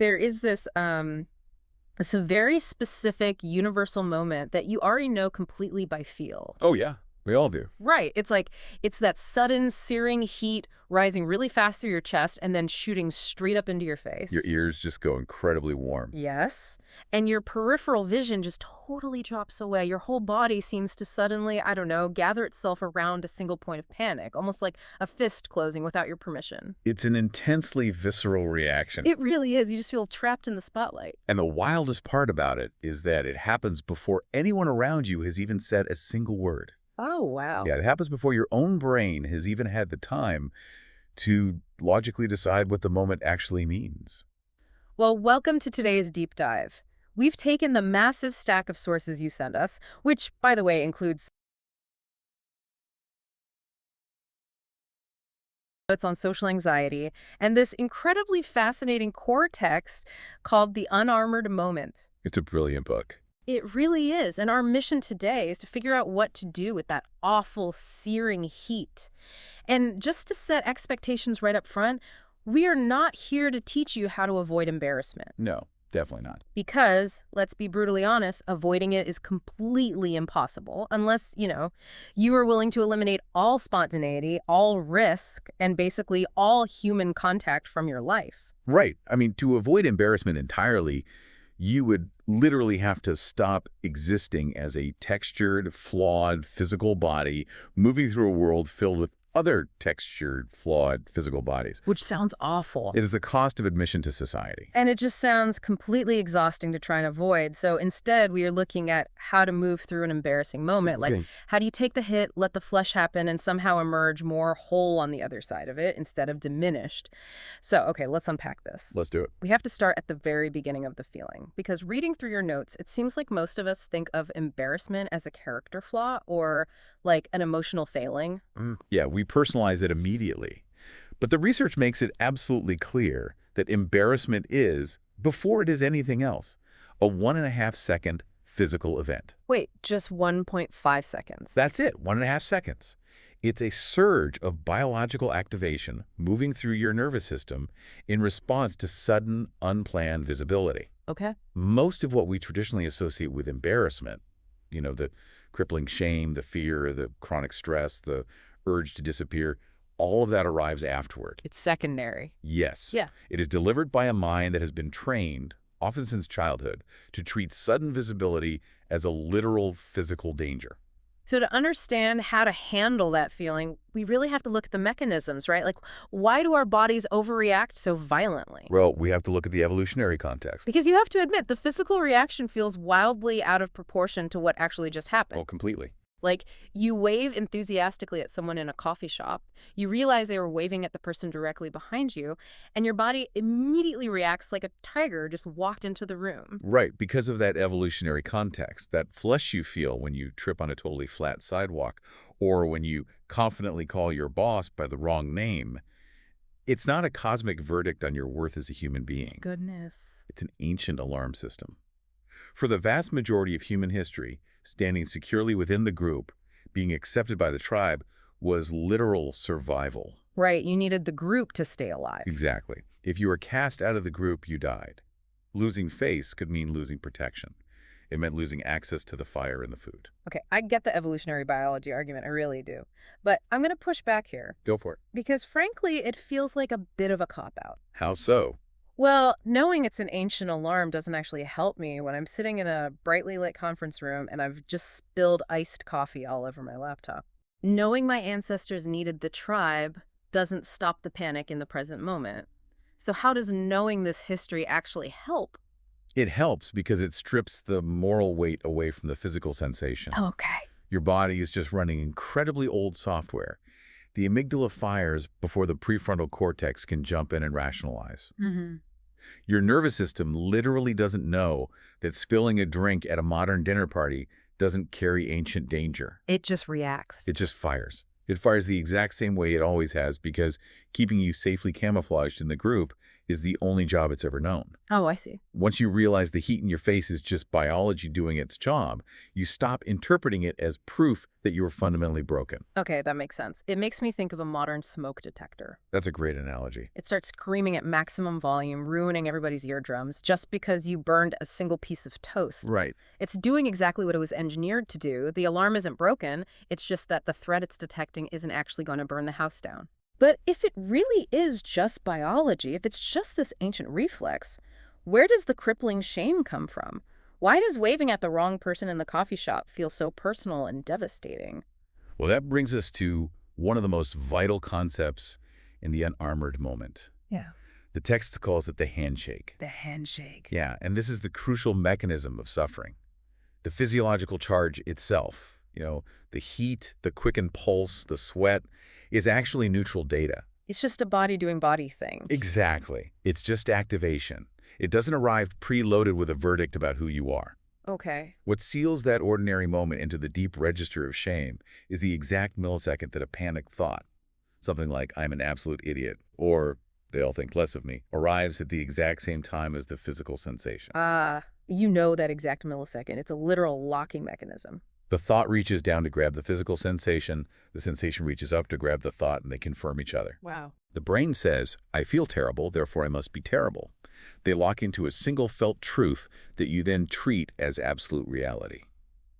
There is it's a very specific universal moment that you already know completely by feel. Oh, yeah. We all do. Right. It's that sudden searing heat rising really fast through your chest and then shooting straight up into your Your face. ears just go incredibly warm. Yes. And your peripheral vision just totally drops away. Your whole body seems to suddenly, I don't know, gather itself around a single point of panic, almost like a fist closing without your permission. It's an intensely visceral reaction. It really is. You just feel trapped in the spotlight. And the wildest part about it is that it happens before anyone around you has even said a single word. Oh, wow. Yeah, it happens before your own brain has even had the time to logically decide what the moment actually means. Well, welcome to today's deep dive. We've taken the massive stack of sources you send us, which, by the way, includes notes on social anxiety, and this incredibly fascinating core text called The Unarmored Moment. It's a brilliant book. It really is, and our mission today is to figure out what to do with that awful, searing heat. And just to set expectations right up front, we are not here to teach you how to avoid embarrassment. No, definitely not. Because, let's be brutally honest, avoiding it is completely impossible unless, you are willing to eliminate all spontaneity, all risk, and basically all human contact from your life. Right. I mean, to avoid embarrassment entirely, you would literally have to stop existing as a textured, flawed physical body moving through a world filled with other textured, flawed physical bodies. Which sounds awful. It is the cost of admission to society. And it just sounds completely exhausting to try and avoid. So instead, we are looking at how to move through an embarrassing moment. Like, how do you take the hit, let the flush happen, and somehow emerge more whole on the other side of it instead of diminished? So, okay, let's unpack this. Let's do it. We have to start at the very beginning of the feeling. Because reading through your notes, it seems like most of us think of embarrassment as a character flaw or like an emotional failing. Yeah, we personalize it immediately. But the research makes it absolutely clear that embarrassment is, before it is anything else, a 1.5-second physical event. Wait, just 1.5 seconds. That's it, 1.5 seconds. It's a surge of biological activation moving through your nervous system in response to sudden, unplanned visibility. Okay. Most of what we traditionally associate with embarrassment, the crippling shame, the fear, the chronic stress, the urge to disappear, all of that arrives afterward. It's secondary. Yes. Yeah. It is delivered by a mind that has been trained, often since childhood, to treat sudden visibility as a literal physical danger. So to understand how to handle that feeling, we really have to look at the mechanisms, right? Like, why do our bodies overreact so violently? Well, we have to look at the evolutionary context. Because you have to admit, the physical reaction feels wildly out of proportion to what actually just happened. Oh, completely. Like, you wave enthusiastically at someone in a coffee shop, you realize they were waving at the person directly behind you, and your body immediately reacts like a tiger just walked into the room. Right, because of that evolutionary context, that flush you feel when you trip on a totally flat sidewalk, or when you confidently call your boss by the wrong name. It's not a cosmic verdict on your worth as a human being. Goodness. It's an ancient alarm system. For the vast majority of human history, standing securely within the group, being accepted by the tribe, was literal survival. Right, you needed the group to stay alive. Exactly. If you were cast out of the group, you died. Losing face could mean losing protection. It meant losing access to the fire and the food. Okay, I get the evolutionary biology argument, I really do. But I'm going to push back here. Go for it. Because frankly, it feels like a bit of a cop-out. How so? Well, knowing it's an ancient alarm doesn't actually help me when I'm sitting in a brightly lit conference room and I've just spilled iced coffee all over my laptop. Knowing my ancestors needed the tribe doesn't stop the panic in the present moment. So how does knowing this history actually help? It helps because it strips the moral weight away from the physical sensation. Okay. Your body is just running incredibly old software. The amygdala fires before the prefrontal cortex can jump in and rationalize. Your nervous system literally doesn't know that spilling a drink at a modern dinner party doesn't carry ancient danger. It just reacts. It just fires. It fires the exact same way it always has because keeping you safely camouflaged in the group is the only job it's ever known. Oh, I see. Once you realize the heat in your face is just biology doing its job, you stop interpreting it as proof that you were fundamentally broken. Okay, that makes sense. It makes me think of a modern smoke detector. That's a great analogy. It starts screaming at maximum volume, ruining everybody's eardrums, just because you burned a single piece of toast. Right. It's doing exactly what it was engineered to do. The alarm isn't broken. It's just that the threat it's detecting isn't actually going to burn the house down. But if it really is just biology, if it's just this ancient reflex, where does the crippling shame come from? Why does waving at the wrong person in the coffee shop feel so personal and devastating? Well, that brings us to one of the most vital concepts in the unarmored moment. Yeah. The text calls it the handshake. The handshake. Yeah, and this is the crucial mechanism of suffering. The physiological charge itself, the heat, the quickened pulse, the sweat, is actually neutral data. It's just a body doing body things. Exactly. It's just activation. It doesn't arrive preloaded with a verdict about who you are. Okay. What seals that ordinary moment into the deep register of shame is the exact millisecond that a panicked thought, something like, I'm an absolute idiot, or they'll think less of me, arrives at the exact same time as the physical sensation. You know that exact millisecond. It's a literal locking mechanism. The thought reaches down to grab the physical sensation, the sensation reaches up to grab the thought, and they confirm each other. Wow. The brain says, I feel terrible, therefore I must be terrible. They lock into a single felt truth that you then treat as absolute reality.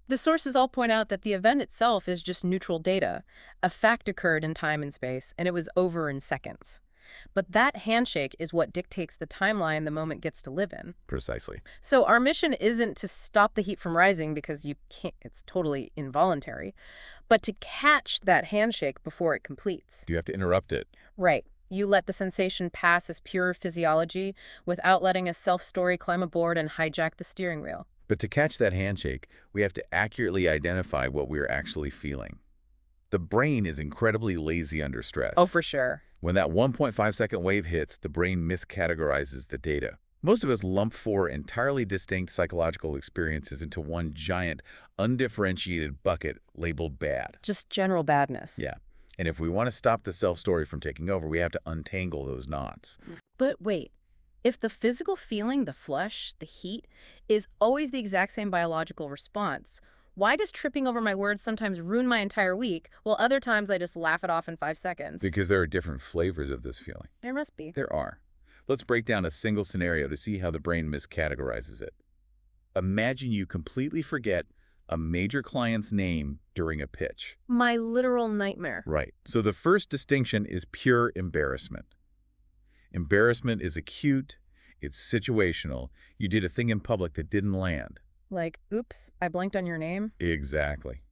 The sources all point out that the event itself is just neutral data. A fact occurred in time and space, and it was over in seconds. But that handshake is what dictates the timeline the moment gets to live in. Precisely. So our mission isn't to stop the heat from rising because you can't, it's totally involuntary, but to catch that handshake before it completes. You have to interrupt it. Right. You let the sensation pass as pure physiology without letting a self-story climb aboard and hijack the steering wheel. But to catch that handshake, we have to accurately identify what we're actually feeling. The brain is incredibly lazy under stress. Oh, for sure. When that 1.5-second wave hits, the brain miscategorizes the data. Most of us lump four entirely distinct psychological experiences into one giant, undifferentiated bucket labeled bad. Just general badness. Yeah. And if we want to stop the self-story from taking over, we have to untangle those knots. But wait, if the physical feeling, the flush, the heat, is always the exact same biological response, why does tripping over my words sometimes ruin my entire week, while other times I just laugh it off in 5 seconds? Because there are different flavors of this feeling. There must be. There are. Let's break down a single scenario to see how the brain miscategorizes it. Imagine you completely forget a major client's name during a pitch. My literal nightmare. Right. So the first distinction is pure embarrassment. Embarrassment is acute, it's situational. You did a thing in public that didn't land. Like, oops, I blanked on your name? Exactly.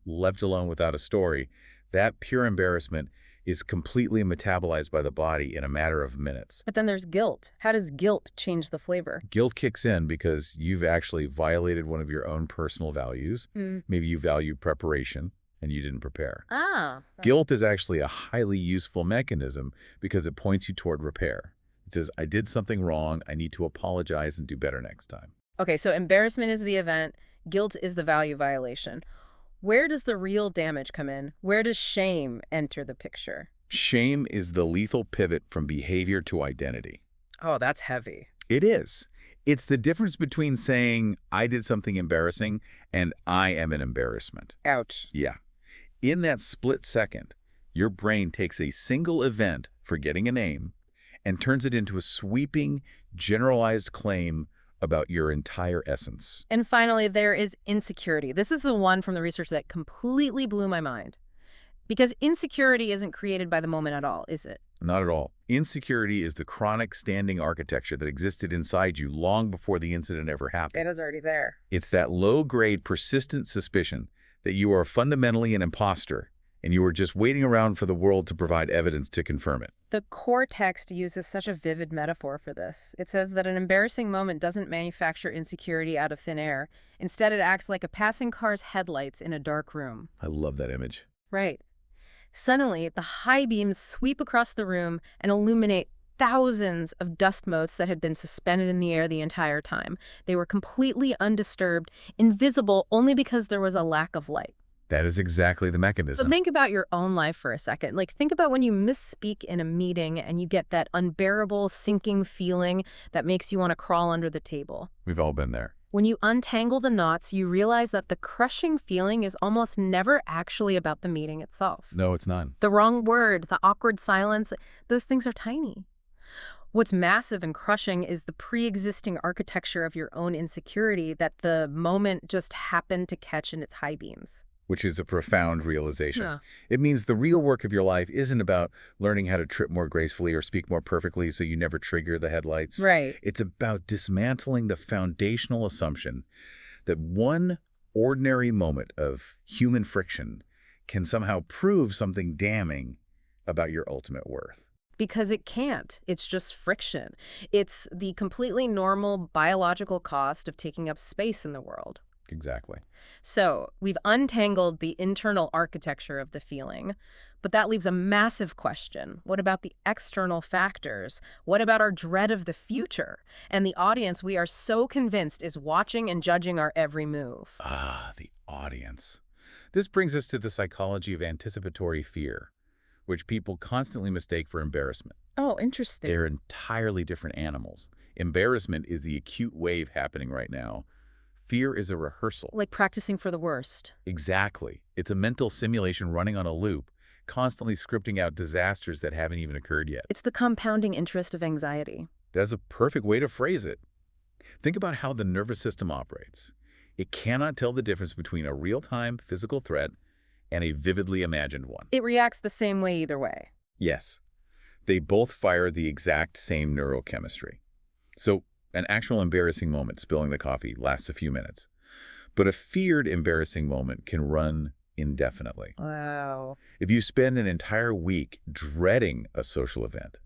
Left alone without a story, that pure embarrassment is completely metabolized by the body in a matter of minutes. But then there's guilt. How does guilt change the flavor? Guilt kicks in because you've actually violated one of your own personal values. Maybe you value preparation and you didn't prepare. Right. Guilt is actually a highly useful mechanism because it points you toward repair. It says, I did something wrong, I need to apologize and do better next time. Okay, so embarrassment is the event, guilt is the value violation. Where does the real damage come in? Where does shame enter the picture? Shame is the lethal pivot from behavior to identity. Oh, that's heavy. It is. It's the difference between saying, I did something embarrassing and I am an embarrassment. Ouch. Yeah. In that split second, your brain takes a single event, forgetting a name, and turns it into a sweeping, generalized claim about your entire essence. And finally, there is insecurity. This is the one from the research that completely blew my mind. Because insecurity isn't created by the moment at all, is it? Not at all. Insecurity is the chronic standing architecture that existed inside you long before the incident ever happened. It is already there. It's that low-grade, persistent suspicion that you are fundamentally an imposter, and you are just waiting around for the world to provide evidence to confirm it. The core text uses such a vivid metaphor for this. It says that an embarrassing moment doesn't manufacture insecurity out of thin air. Instead, it acts like a passing car's headlights in a dark room. I love that image. Right. Suddenly, the high beams sweep across the room and illuminate thousands of dust motes that had been suspended in the air the entire time. They were completely undisturbed, invisible only because there was a lack of light. That is exactly the But mechanism. think about your own life for a second. Like, think about when you misspeak in a meeting and you get that unbearable, sinking feeling that makes you want to crawl under the table. We've all been there. When you untangle the knots, you realize that the crushing feeling is almost never actually about the meeting itself. No, it's not. The wrong word, the awkward silence, those things are tiny. What's massive and crushing is the pre-existing architecture of your own insecurity that the moment just happened to catch in its high beams. Which is a profound realization. Yeah. It means the real work of your life isn't about learning how to trip more gracefully or speak more perfectly so you never trigger the headlights. Right. It's about dismantling the foundational assumption that one ordinary moment of human friction can somehow prove something damning about your ultimate worth. Because it can't. It's just friction. It's the completely normal biological cost of taking up space in the world. Exactly. So we've untangled the internal architecture of the feeling, but that leaves a massive question. What about the external factors? What about our dread of the future and the audience we are so convinced is watching and judging our every move? Ah, the audience. This brings us to the psychology of anticipatory fear, which people constantly mistake for embarrassment. Oh, interesting. They're entirely different animals. Embarrassment is the acute wave happening right now. Fear is a rehearsal. Like practicing for the worst. Exactly. It's a mental simulation running on a loop, constantly scripting out disasters that haven't even occurred yet. It's the compounding interest of anxiety. That's a perfect way to phrase it. Think about how the nervous system operates. It cannot tell the difference between a real-time physical threat and a vividly imagined one. It reacts the same way either way. Yes, they both fire the exact same neurochemistry. So an actual embarrassing moment, spilling the coffee, lasts a few minutes. But a feared embarrassing moment can run indefinitely. Wow. If you spend an entire week dreading a social event,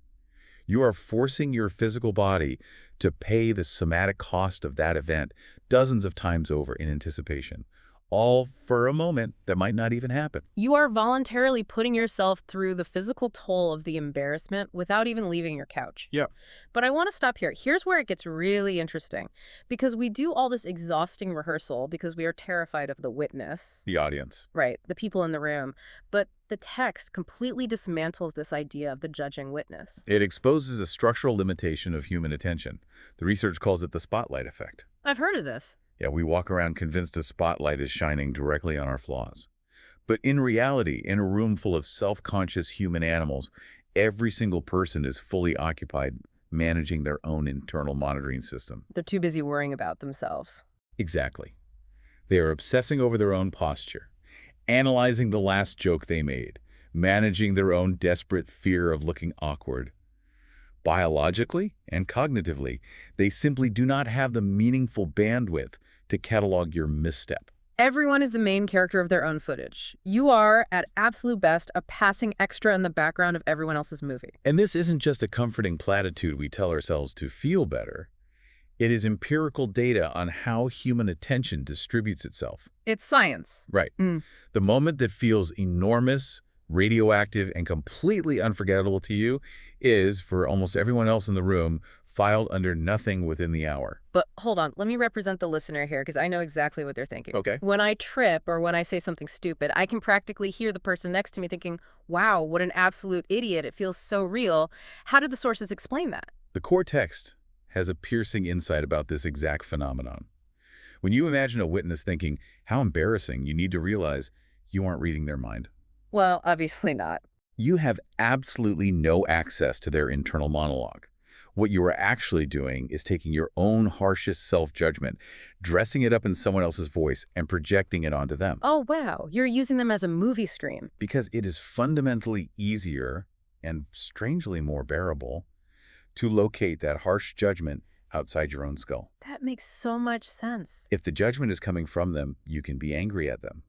you are forcing your physical body to pay the somatic cost of that event dozens of times over in anticipation, all for a moment that might not even happen. You are voluntarily putting yourself through the physical toll of the embarrassment without even leaving your couch. Yeah. But I want to stop here. Here's where it gets really interesting. Because we do all this exhausting rehearsal because we are terrified of the witness. The audience. Right, the people in the room. But the text completely dismantles this idea of the judging witness. It exposes a structural limitation of human attention. The research calls it the spotlight effect. I've heard of this. Yeah, we walk around convinced a spotlight is shining directly on our flaws. But in reality, in a room full of self-conscious human animals, every single person is fully occupied managing their own internal monitoring system. They're too busy worrying about themselves. Exactly. They are obsessing over their own posture, analyzing the last joke they made, managing their own desperate fear of looking awkward. Biologically and cognitively, they simply do not have the meaningful bandwidth to catalog your misstep. Everyone is the main character of their own footage. You are, at absolute best, a passing extra in the background of everyone else's movie. And this isn't just a comforting platitude we tell ourselves to feel better. It is empirical data on how human attention distributes itself. It's science. Right. The moment that feels enormous, radioactive, and completely unforgettable to you is, for almost everyone else in the room, filed under nothing within the hour. But hold on, let me represent the listener here because I know exactly what they're thinking. Okay. When I trip or when I say something stupid, I can practically hear the person next to me thinking, wow, what an absolute idiot. It feels so real. How do the sources explain that? The core text has a piercing insight about this exact phenomenon. When you imagine a witness thinking, how embarrassing, you need to realize you aren't reading their mind. Well, obviously not. You have absolutely no access to their internal monologue. What you are actually doing is taking your own harshest self-judgment, dressing it up in someone else's voice, and projecting it onto them. Oh, wow. You're using them as a movie screen. Because it is fundamentally easier and strangely more bearable to locate that harsh judgment outside your own skull. That makes so much sense. If the judgment is coming from them, you can be angry at them.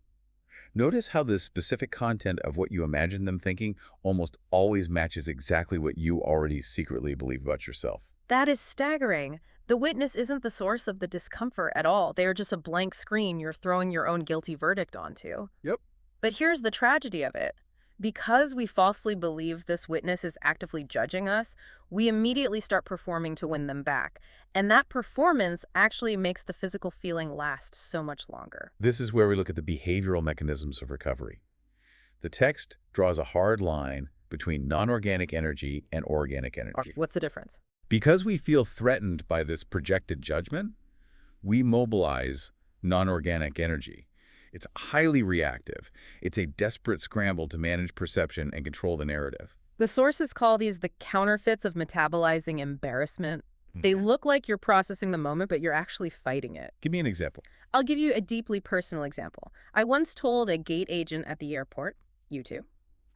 Notice how the specific content of what you imagine them thinking almost always matches exactly what you already secretly believe about yourself. That is staggering. The witness isn't the source of the discomfort at all. They are just a blank screen you're throwing your own guilty verdict onto. Yep. But here's the tragedy of it. Because we falsely believe this witness is actively judging us, we immediately start performing to win them back. And that performance actually makes the physical feeling last so much longer. This is where we look at the behavioral mechanisms of recovery. The text draws a hard line between non-organic energy and organic energy. What's the difference? Because we feel threatened by this projected judgment, we mobilize non-organic energy. It's highly reactive. It's a desperate scramble to manage perception and control the narrative. The sources call these the counterfeits of metabolizing embarrassment. They look like you're processing the moment, but you're actually fighting it. Give me an example. I'll give you a deeply personal example. I once told a gate agent at the airport, you too,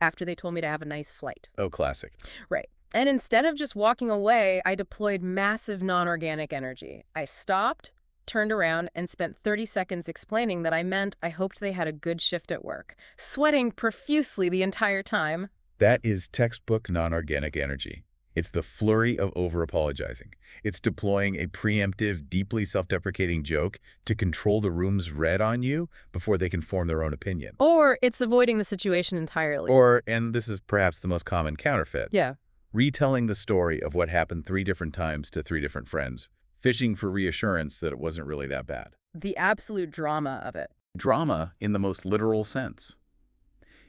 after they told me to have a nice flight. Oh, classic. Right. And instead of just walking away, I deployed massive non-organic energy. I stopped, turned around, and spent 30 seconds explaining that I meant I hoped they had a good shift at work, sweating profusely the entire time. That is textbook non-organic energy. It's the flurry of over-apologizing. It's deploying a preemptive, deeply self-deprecating joke to control the room's read on you before they can form their own opinion. Or it's avoiding the situation entirely. Or, and this is perhaps the most common counterfeit, Yeah. retelling the story of what happened 3 different times to 3 different friends, fishing for reassurance that it wasn't really that bad. The absolute drama of it. Drama in the most literal sense.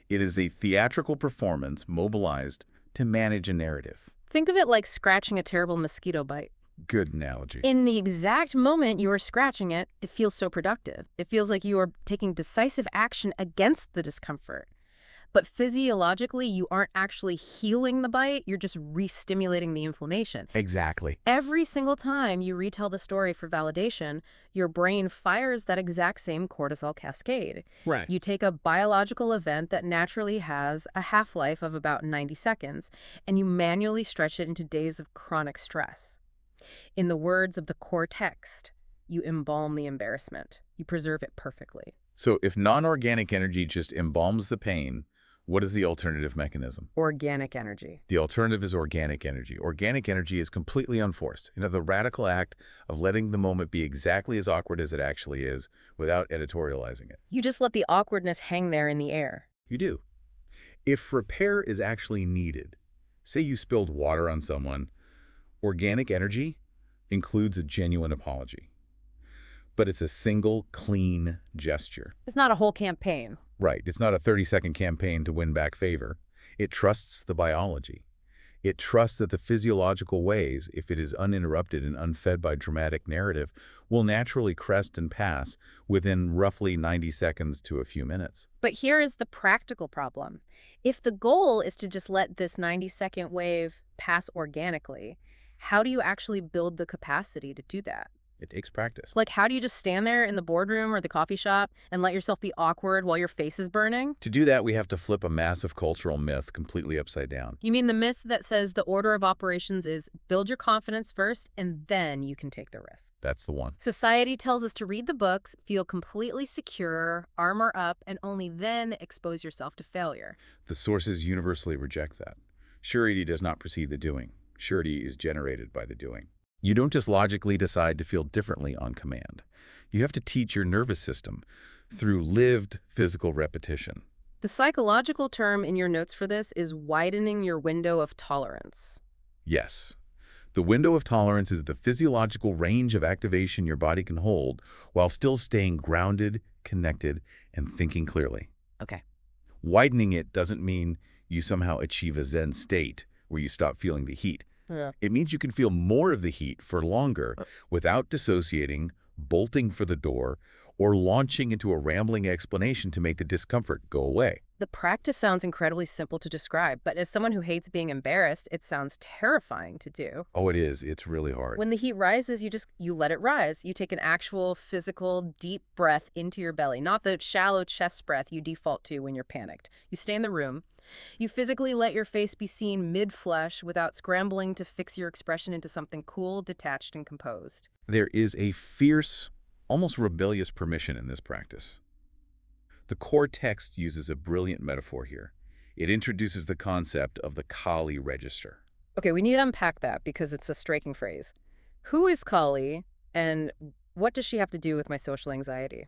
It is a theatrical performance mobilized to manage a narrative. Think of it like scratching a terrible mosquito bite. Good analogy. In the exact moment you are scratching it, it feels so productive. It feels like you are taking decisive action against the discomfort. But physiologically, you aren't actually healing the bite, you're just re-stimulating the inflammation. Exactly. Every single time you retell the story for validation, your brain fires that exact same cortisol cascade. Right. You take a biological event that naturally has a half-life of about 90 seconds, and you manually stretch it into days of chronic stress. In the words of the core text, you embalm the embarrassment. You preserve it perfectly. So if non-organic energy just embalms the pain, what is the alternative mechanism? Organic energy. The alternative is organic energy. Organic energy is completely unforced. The radical act of letting the moment be exactly as awkward as it actually is without editorializing it. You just let the awkwardness hang there in the air. You do. If repair is actually needed, say you spilled water on someone, organic energy includes a genuine apology. But it's a single, clean gesture. It's not a whole campaign. Right. It's not a 30-second campaign to win back favor. It trusts the biology. It trusts that the physiological ways, if it is uninterrupted and unfed by dramatic narrative, will naturally crest and pass within roughly 90 seconds to a few minutes. But here is the practical problem. If the goal is to just let this 90-second wave pass organically, how do you actually build the capacity to do that? It takes practice. Like, how do you just stand there in the boardroom or the coffee shop and let yourself be awkward while your face is burning? To do that, we have to flip a massive cultural myth completely upside down. You mean the myth that says the order of operations is build your confidence first and then you can take the risk? That's the one. Society tells us to read the books, feel completely secure, armor up, and only then expose yourself to failure. The sources universally reject that. Surety does not precede the doing. Surety is generated by the doing. You don't just logically decide to feel differently on command. You have to teach your nervous system through lived physical repetition. The psychological term in your notes for this is widening your window of tolerance. Yes. The window of tolerance is the physiological range of activation your body can hold while still staying grounded, connected, and thinking clearly. Okay. Widening it doesn't mean you somehow achieve a Zen state where you stop feeling the heat. Yeah. It means you can feel more of the heat for longer without dissociating, bolting for the door, or launching into a rambling explanation to make the discomfort go away. The practice sounds incredibly simple to describe, but as someone who hates being embarrassed, it sounds terrifying to do. Oh, it is. It's really hard. When the heat rises, you let it rise. You take an actual physical deep breath into your belly, not the shallow chest breath you default to when you're panicked. You stay in the room. You physically let your face be seen mid-flush without scrambling to fix your expression into something cool, detached, and composed. There is a fierce, almost rebellious permission in this practice. The core text uses a brilliant metaphor here. It introduces the concept of the Kali register. Okay, we need to unpack that because it's a striking phrase. Who is Kali, and what does she have to do with my social anxiety?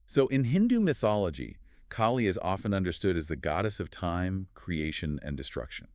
So in Hindu mythology, Kali is often understood as the goddess of time, creation, and destruction.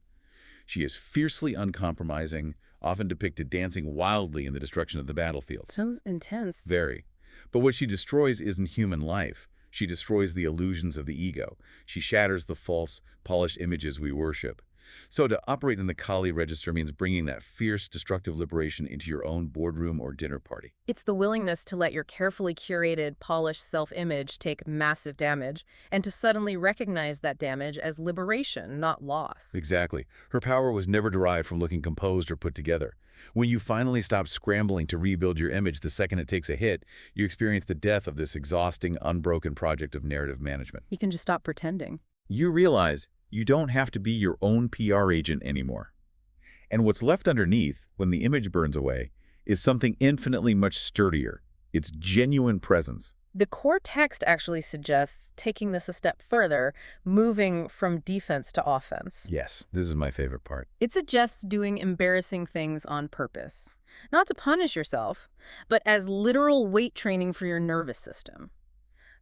She is fiercely uncompromising, often depicted dancing wildly in the destruction of the battlefield. Sounds intense. Very. But what she destroys isn't human life. She destroys the illusions of the ego. She shatters the false, polished images we worship. So to operate in the Kali register means bringing that fierce, destructive liberation into your own boardroom or dinner party. It's the willingness to let your carefully curated, polished self-image take massive damage, and to suddenly recognize that damage as liberation, not loss. Exactly. Her power was never derived from looking composed or put together. When you finally stop scrambling to rebuild your image the second it takes a hit, you experience the death of this exhausting, unbroken project of narrative management. You can just stop pretending. You realize you don't have to be your own PR agent anymore. And what's left underneath, when the image burns away, is something infinitely much sturdier. It's genuine presence. The core text actually suggests taking this a step further, moving from defense to offense. Yes, this is my favorite part. It suggests doing embarrassing things on purpose. Not to punish yourself, but as literal weight training for your nervous system.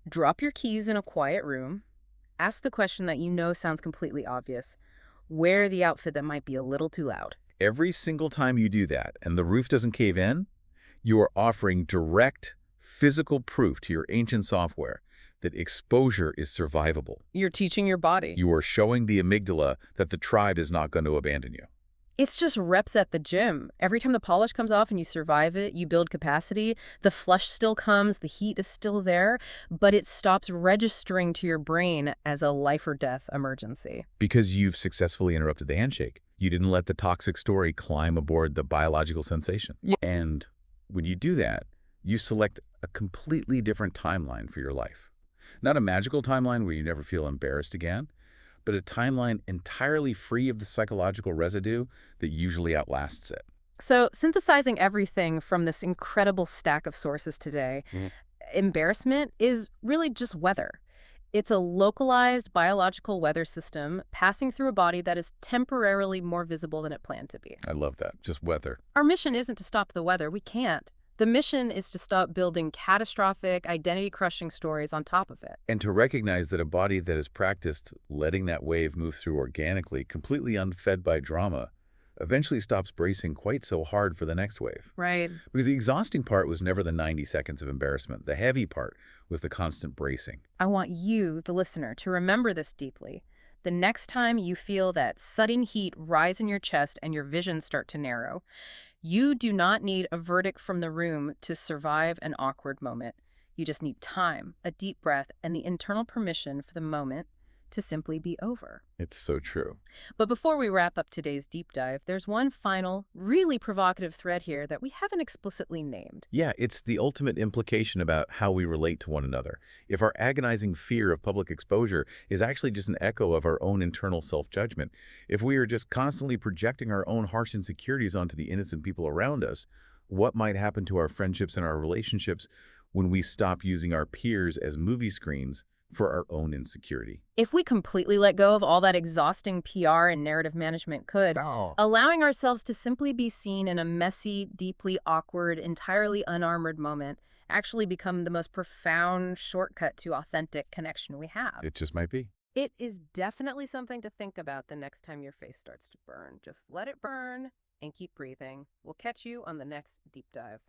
Drop your keys in a quiet room. Ask the question that you know sounds completely obvious. Wear the outfit that might be a little too loud. Every single time you do that and the roof doesn't cave in, you are offering direct, physical proof to your ancient software that exposure is survivable. You're teaching your body. You are showing the amygdala that the tribe is not going to abandon you. It's just reps at the gym. Every time the polish comes off and you survive it, you build capacity. The flush still comes, the heat is still there, but it stops registering to your brain as a life or death emergency. Because you've successfully interrupted the handshake. You didn't let the toxic story climb aboard the biological sensation. Yeah. And when you do that, you select a completely different timeline for your life. Not a magical timeline where you never feel embarrassed again, but a timeline entirely free of the psychological residue that usually outlasts it. So, synthesizing everything from this incredible stack of sources today, embarrassment is really just weather. It's a localized biological weather system passing through a body that is temporarily more visible than it planned to be. I love that. Just weather. Our mission isn't to stop the weather. We can't. The mission is to stop building catastrophic, identity-crushing stories on top of it. And to recognize that a body that has practiced letting that wave move through organically, completely unfed by drama, eventually stops bracing quite so hard for the next wave. Right. Because the exhausting part was never the 90 seconds of embarrassment. The heavy part was the constant bracing. I want you, the listener, to remember this deeply. The next time you feel that sudden heat rise in your chest and your vision start to narrow, you do not need a verdict from the room to survive an awkward moment. You just need time, a deep breath, and the internal permission for the moment to simply be over. It's so true. But before we wrap up today's deep dive, there's one final, really provocative thread here that we haven't explicitly named. Yeah, it's the ultimate implication about how we relate to one another. If our agonizing fear of public exposure is actually just an echo of our own internal self-judgment, if we are just constantly projecting our own harsh insecurities onto the innocent people around us, what might happen to our friendships and our relationships when we stop using our peers as movie screens for our own insecurity? If we completely let go of all that exhausting PR and narrative management could, allowing ourselves to simply be seen in a messy, deeply awkward, entirely unarmored moment actually become the most profound shortcut to authentic connection we have. It just might be. It is definitely something to think about the next time your face starts to burn. Just let it burn and keep breathing. We'll catch you on the next deep dive.